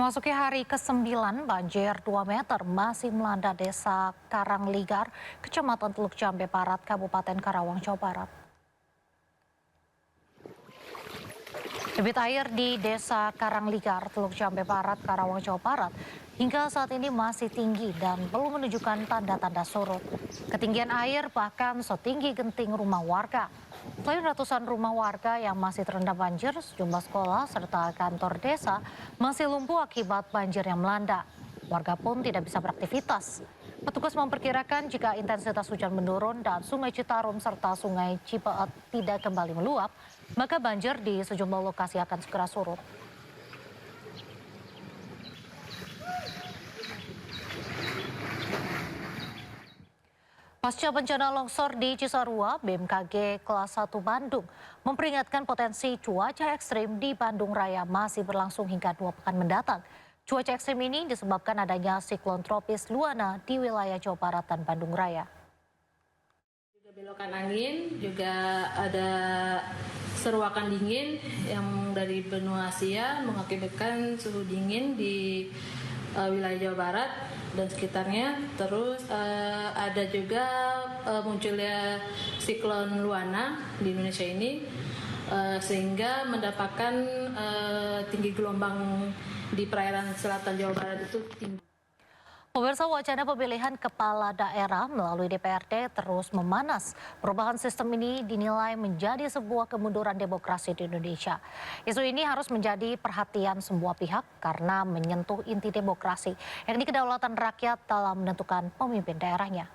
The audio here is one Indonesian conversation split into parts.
Memasuki hari ke-9, banjir 2 meter masih melanda desa Karangligar, Kecamatan Teluk Jambe Barat, Kabupaten Karawang, Jawa Barat. Debit air di desa Karangligar, Teluk Jambe Barat, Karawang, Jawa Barat hingga saat ini masih tinggi dan belum menunjukkan tanda-tanda surut. Ketinggian air bahkan setinggi genting rumah warga. Selain ratusan rumah warga yang masih terendam banjir, sejumlah sekolah serta kantor desa masih lumpuh akibat banjir yang melanda. Warga pun tidak bisa beraktivitas. Petugas memperkirakan jika intensitas hujan menurun dan Sungai Citarum serta Sungai Cipeet tidak kembali meluap, maka banjir di sejumlah lokasi akan segera surut. Pasca bencana longsor di Cisarua, BMKG kelas 1 Bandung memperingatkan potensi cuaca ekstrim di Bandung Raya masih berlangsung hingga 2 pekan mendatang. Cuaca ekstrim ini disebabkan adanya siklon tropis Luana di wilayah Jawa Barat dan Bandung Raya. Belokan angin, juga ada seruakan dingin yang dari benua Asia mengakibatkan suhu dingin di wilayah Jawa Barat dan sekitarnya. Terus ada juga munculnya siklon Luana di Indonesia ini sehingga mendapatkan tinggi gelombang di perairan selatan Jawa Barat itu tinggi. Pemirsa, wacana pemilihan kepala daerah melalui DPRD terus memanas. Perubahan sistem ini dinilai menjadi sebuah kemunduran demokrasi di Indonesia. Isu ini harus menjadi perhatian semua pihak karena menyentuh inti demokrasi, yakni kedaulatan rakyat dalam menentukan pemimpin daerahnya.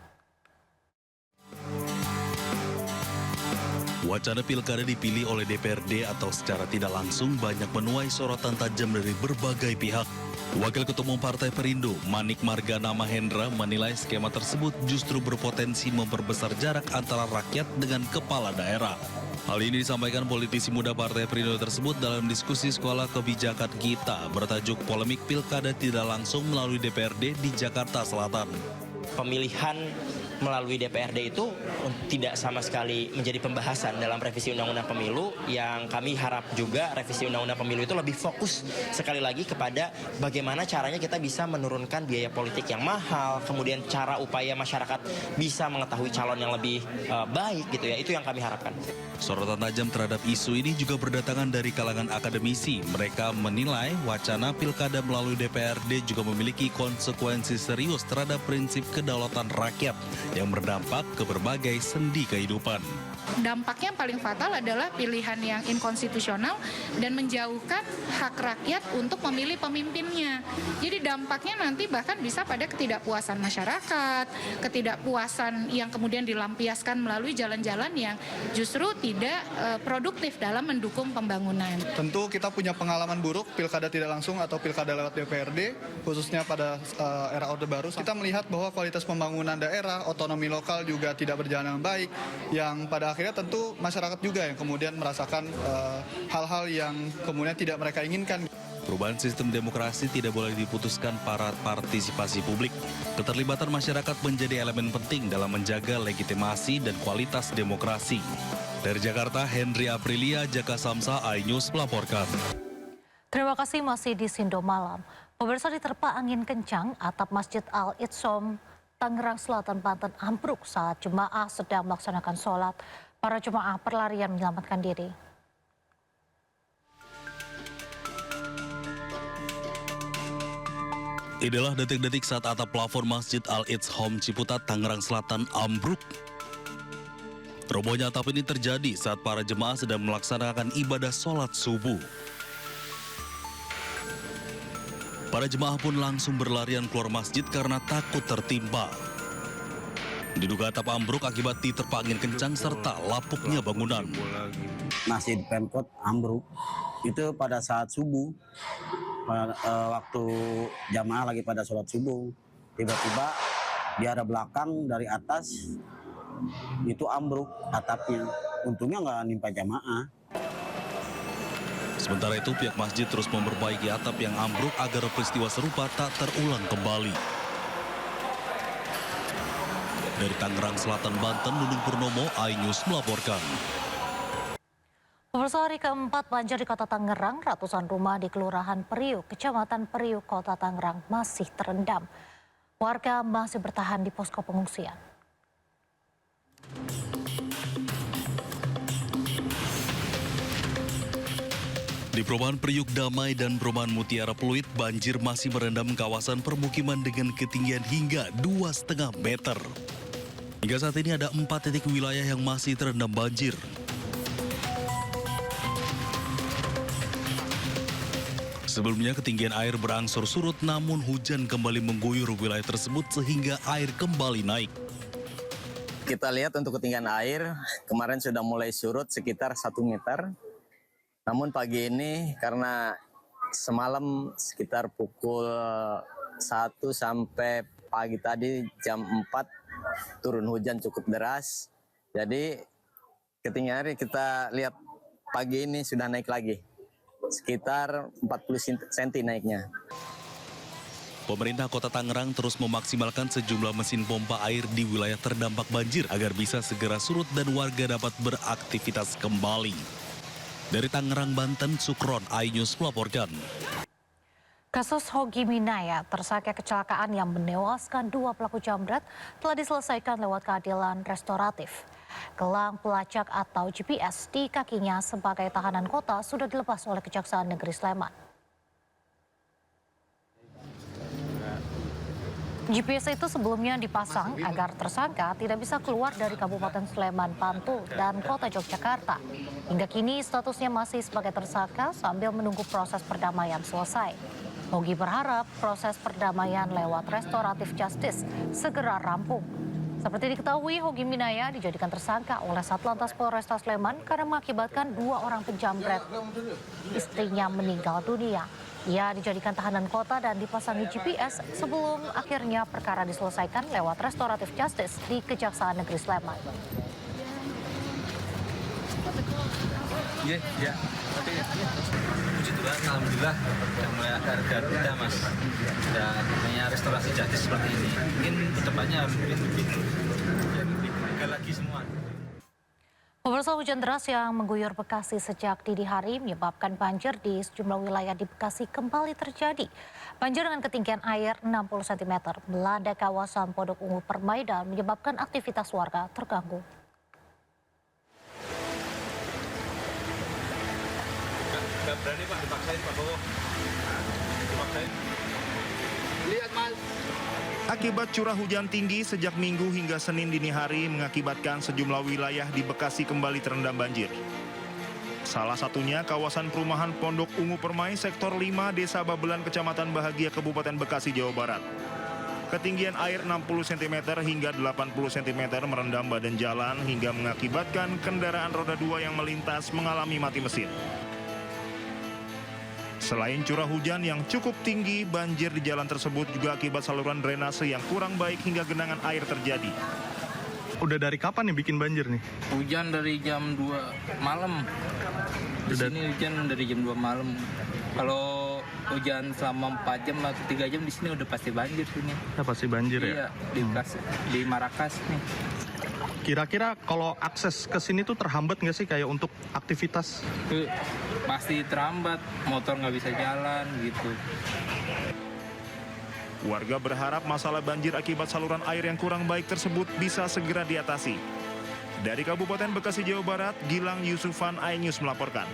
Wacana pilkada dipilih oleh DPRD atau secara tidak langsung banyak menuai sorotan tajam dari berbagai pihak. Wakil Ketua Umum Partai Perindo, Manik Margana Mahendra, menilai skema tersebut justru berpotensi memperbesar jarak antara rakyat dengan kepala daerah. Hal ini disampaikan politisi muda Partai Perindo tersebut dalam diskusi Sekolah Kebijakan Kita bertajuk Polemik Pilkada Tidak Langsung melalui DPRD di Jakarta Selatan. Pemilihan melalui DPRD itu tidak sama sekali menjadi pembahasan dalam revisi Undang-Undang Pemilu. Yang kami harap juga revisi Undang-Undang Pemilu itu lebih fokus sekali lagi kepada bagaimana caranya kita bisa menurunkan biaya politik yang mahal, kemudian cara upaya masyarakat bisa mengetahui calon yang lebih baik gitu ya, itu yang kami harapkan. Sorotan tajam terhadap isu ini juga berdatangan dari kalangan akademisi. Mereka menilai wacana pilkada melalui DPRD juga memiliki konsekuensi serius terhadap prinsip kedaulatan rakyat yang berdampak ke berbagai sendi kehidupan. Dampaknya yang paling fatal adalah pilihan yang inkonstitusional dan menjauhkan hak rakyat untuk memilih pemimpinnya. Jadi dampaknya nanti bahkan bisa pada ketidakpuasan masyarakat, ketidakpuasan yang kemudian dilampiaskan melalui jalan-jalan yang justru tidak produktif dalam mendukung pembangunan. Tentu kita punya pengalaman buruk pilkada tidak langsung atau pilkada lewat DPRD, khususnya pada era Orde Baru. Kita melihat bahwa kualitas pembangunan daerah, otonomi lokal juga tidak berjalan dengan baik, yang pada akhirnya tentu masyarakat juga yang kemudian merasakan hal-hal yang kemudian tidak mereka inginkan. Perubahan sistem demokrasi tidak boleh diputuskan para partisipasi publik. Keterlibatan masyarakat menjadi elemen penting dalam menjaga legitimasi dan kualitas demokrasi. Dari Jakarta, Henry Aprilia, Jaka Samsa, iNews melaporkan. Terima kasih masih di Sindo Malam. Pemirsa, diterpa angin kencang, atap Masjid Al-Itsom Tangerang Selatan, Banten ambruk saat jemaah sedang melaksanakan sholat. Para jemaah berlarian menyelamatkan diri. Inilah detik-detik saat atap plafon Masjid Al-Itsom Ciputat, Tangerang Selatan ambruk. Robohnya atap ini terjadi saat para jemaah sedang melaksanakan ibadah sholat subuh. Para jemaah pun langsung berlarian keluar masjid karena takut tertimpa. Diduga atap ambruk akibat diterpa angin kencang serta lapuknya bangunan. Masjid Pemkot ambruk itu pada saat subuh, waktu jamaah lagi pada sholat subuh, tiba-tiba di arah belakang dari atas itu ambruk atapnya. Untungnya nggak nimpa jamaah. Sementara itu pihak masjid terus memperbaiki atap yang ambruk agar peristiwa serupa tak terulang kembali. Dari Tangerang Selatan, Banten, Nunung Purnomo, iNews melaporkan. Pemirsa, hari keempat banjir di Kota Tangerang, ratusan rumah di Kelurahan Periuk, Kecamatan Periuk, Kota Tangerang masih terendam. Warga masih bertahan di posko pengungsian. Di perumahan Periuk Damai dan perumahan Mutiara Pluit, banjir masih merendam kawasan permukiman dengan ketinggian hingga 2,5 meter. Hingga saat ini ada 4 titik wilayah yang masih terendam banjir. Sebelumnya ketinggian air berangsur surut, namun hujan kembali mengguyur wilayah tersebut sehingga air kembali naik. Kita lihat untuk ketinggian air, kemarin sudah mulai surut sekitar 1 meter. Namun pagi ini karena semalam sekitar pukul 1 sampai pagi tadi jam 4 turun hujan cukup deras. Jadi ketinggian air kita lihat pagi ini sudah naik lagi. Sekitar 40 cm naiknya. Pemerintah Kota Tangerang terus memaksimalkan sejumlah mesin pompa air di wilayah terdampak banjir agar bisa segera surut dan warga dapat beraktivitas kembali. Dari Tangerang, Banten, Sukron, iNews melaporkan. Kasus Hogi Minaya, tersangka kecelakaan yang menewaskan 2 pelaku jambret, telah diselesaikan lewat keadilan restoratif. Gelang pelacak atau GPS di kakinya sebagai tahanan kota sudah dilepas oleh Kejaksaan Negeri Sleman. GPS itu sebelumnya dipasang agar tersangka tidak bisa keluar dari Kabupaten Sleman, Bantul, dan Kota Yogyakarta. Hingga kini statusnya masih sebagai tersangka sambil menunggu proses perdamaian selesai. Hogi berharap proses perdamaian lewat restoratif justice segera rampung. Seperti diketahui, Hogi Minaya dijadikan tersangka oleh Satlantas Polresta Sleman karena mengakibatkan 2 orang penjambret istrinya meninggal dunia. Ia dijadikan tahanan kota dan dipasangi GPS sebelum akhirnya perkara diselesaikan lewat restoratif justice di Kejaksaan Negeri Sleman. Ya. Puji Tuhan, alhamdulillah sudah mulai agak reda, Mas. Sudah namanya restorasi justice seperti ini. Mungkin kedepannya harus lebih lagi semua. Pemirsa, hujan deras yang mengguyur Bekasi sejak dini hari menyebabkan banjir di sejumlah wilayah di Bekasi kembali terjadi. Banjir dengan ketinggian air 60 cm melanda kawasan Pondok Ungu Permai dan menyebabkan aktivitas warga terganggu. Nggak berani Pak, dipaksain Pak Bowo. Dipaksain. Lihat Mas. Akibat curah hujan tinggi sejak Minggu hingga Senin dini hari mengakibatkan sejumlah wilayah di Bekasi kembali terendam banjir. Salah satunya kawasan perumahan Pondok Ungu Permai Sektor 5 Desa Babelan Kecamatan Bahagia Kabupaten Bekasi, Jawa Barat. Ketinggian air 60 cm hingga 80 cm merendam badan jalan hingga mengakibatkan kendaraan roda 2 yang melintas mengalami mati mesin. Selain curah hujan yang cukup tinggi, banjir di jalan tersebut juga akibat saluran drainase yang kurang baik hingga genangan air terjadi. Udah dari kapan nih bikin banjir nih? Hujan dari jam 2 malam. Di sini hujan dari jam 2 malam. Kalau hujan selama 4 jam atau 3 jam di sini udah pasti banjir sini. Ya pasti banjir ya? Iya, di Marakas nih. Kira-kira kalau akses ke sini tuh terhambat nggak sih kayak untuk aktivitas? Pasti terhambat, motor nggak bisa jalan gitu. Warga berharap masalah banjir akibat saluran air yang kurang baik tersebut bisa segera diatasi. Dari Kabupaten Bekasi, Jawa Barat, Gilang Yusufan, iNews melaporkan.